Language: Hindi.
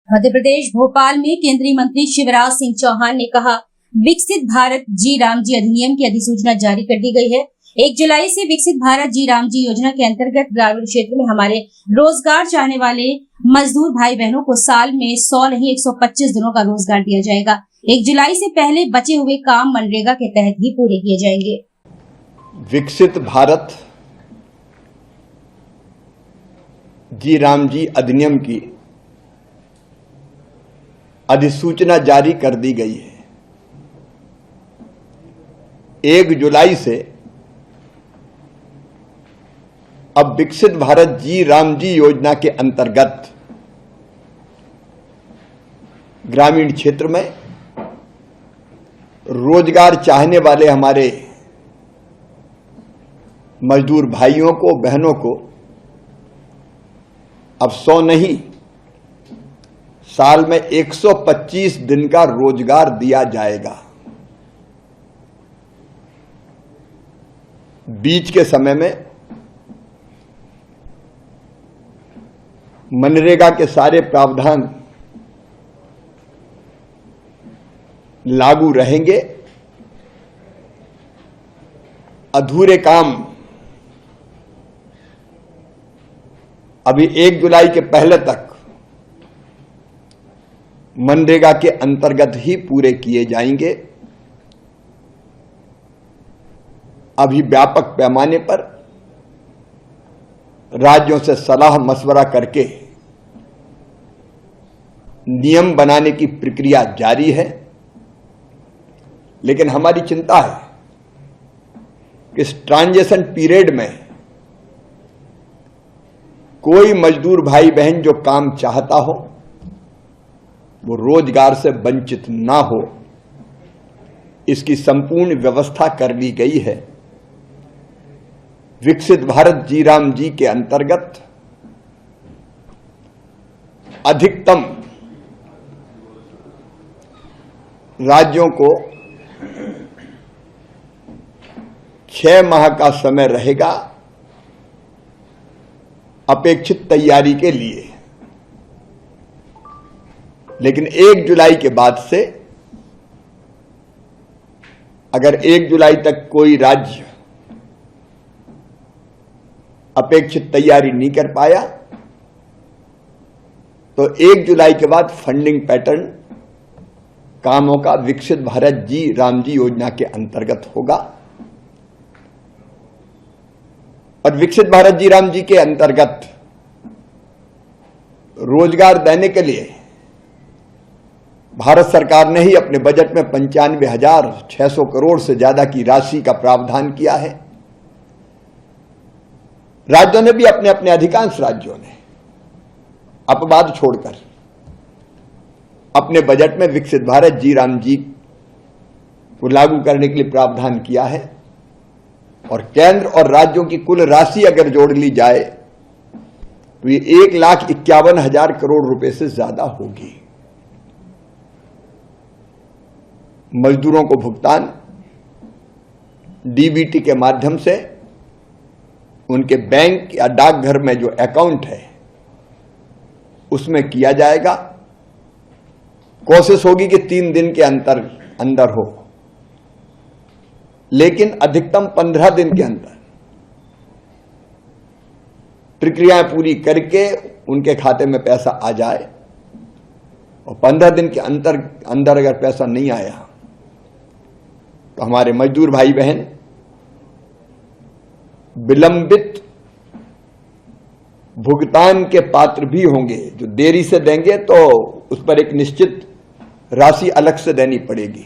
मध्य प्रदेश भोपाल में केंद्रीय मंत्री शिवराज सिंह चौहान ने कहा, विकसित भारत जी राम जी अधिनियम की अधिसूचना जारी कर दी गई है। 1 जुलाई से विकसित भारत जी राम जी योजना के अंतर्गत ग्रामीण क्षेत्र में हमारे रोजगार चाहने वाले मजदूर भाई बहनों को साल में 100 नहीं 125 दिनों का रोजगार दिया जाएगा। 1 जुलाई से पहले बचे हुए काम मनरेगा के तहत ही पूरे किए जाएंगे। विकसित भारत जी राम जी अधिनियम की अधिसूचना जारी कर दी गई है। 1 जुलाई से अब विकसित भारत जी राम जी योजना के अंतर्गत ग्रामीण क्षेत्र में रोजगार चाहने वाले हमारे मजदूर भाइयों को बहनों को अब 100 नहीं साल में 125 दिन का रोजगार दिया जाएगा। बीच के समय में मनरेगा के सारे प्रावधान लागू रहेंगे। अधूरे काम अभी 1 जुलाई के पहले तक मनरेगा के अंतर्गत ही पूरे किए जाएंगे। अभी व्यापक पैमाने पर राज्यों से सलाह मशवरा करके नियम बनाने की प्रक्रिया जारी है, लेकिन हमारी चिंता है कि इस ट्रांजिशन पीरियड में कोई मजदूर भाई बहन जो काम चाहता हो वो रोजगार से वंचित ना हो, इसकी संपूर्ण व्यवस्था कर ली गई है। विकसित भारत जी राम जी के अंतर्गत अधिकतम राज्यों को 6 माह का समय रहेगा अपेक्षित तैयारी के लिए, लेकिन 1 जुलाई के बाद से अगर 1 जुलाई तक कोई राज्य अपेक्षित तैयारी नहीं कर पाया तो 1 जुलाई के बाद फंडिंग पैटर्न कामों का विकसित भारत जी राम जी योजना के अंतर्गत होगा। और विकसित भारत जी राम जी के अंतर्गत रोजगार देने के लिए भारत सरकार ने ही अपने बजट में 95,600 करोड़ से ज्यादा की राशि का प्रावधान किया है। राज्यों ने भी अपने अधिकांश राज्यों ने अपवाद छोड़कर अपने बजट में विकसित भारत जी राम जी को लागू करने के लिए प्रावधान किया है। और केंद्र और राज्यों की कुल राशि अगर जोड़ ली जाए तो ये 1,51,000 करोड़ रुपए से ज्यादा होगी। मजदूरों को भुगतान डीबीटी के माध्यम से उनके बैंक या डाकघर में जो अकाउंट है उसमें किया जाएगा। कोशिश होगी कि 3 दिन के अंदर हो, लेकिन अधिकतम 15 दिन के अंदर प्रक्रियाएं पूरी करके उनके खाते में पैसा आ जाए। और 15 दिन के अंदर अगर पैसा नहीं आया तो हमारे मजदूर भाई बहन विलंबित भुगतान के पात्र भी होंगे। जो देरी से देंगे तो उस पर एक निश्चित राशि अलग से देनी पड़ेगी।